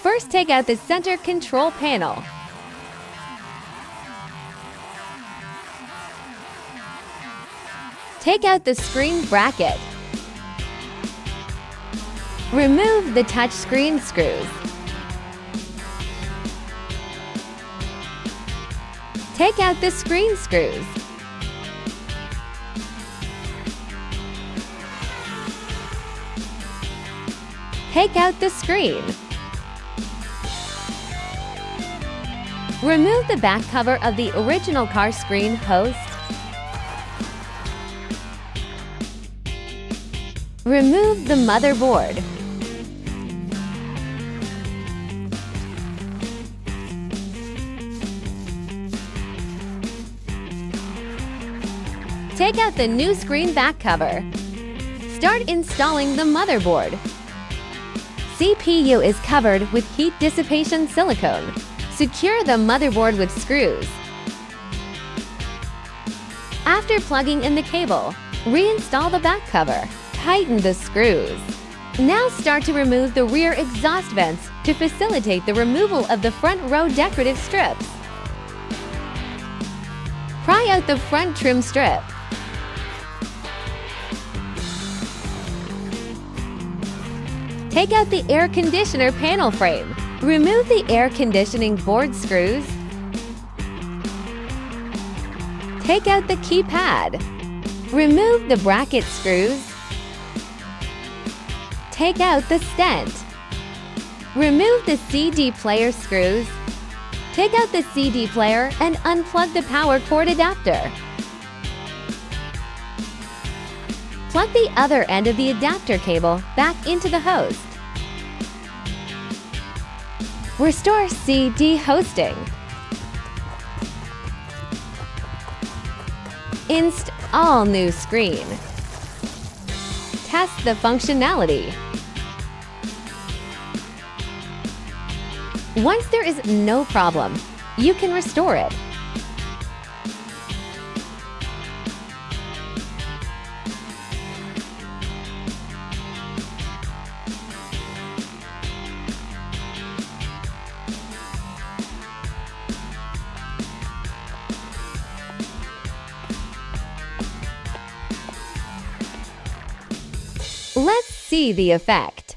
First, take out the center control panel. Take out the screen bracket. Remove the touchscreen screws. Take out the screen screws. Take out the screen. Remove the back cover of the original car screen host. Remove the motherboard. Take out the new screen back cover. Start installing the motherboard. CPU is covered with heat dissipation silicone. Secure the motherboard with screws. After plugging in the cable, reinstall the back cover. Tighten the screws. Now start to remove the rear exhaust vents to facilitate the removal of the front row decorative strips. Pry out the front trim strip. Take out the air conditioner panel frame. Remove the air conditioning board screws. Take out the keypad. Remove the bracket screws. Take out the stent. Remove the CD player screws. Take out the CD player and unplug the power cord adapter. Plug the other end of the adapter cable back into the host. Restore CD hosting. Install new screen. Test the functionality. Once there is no problem, you can restore it. Let's see the effect.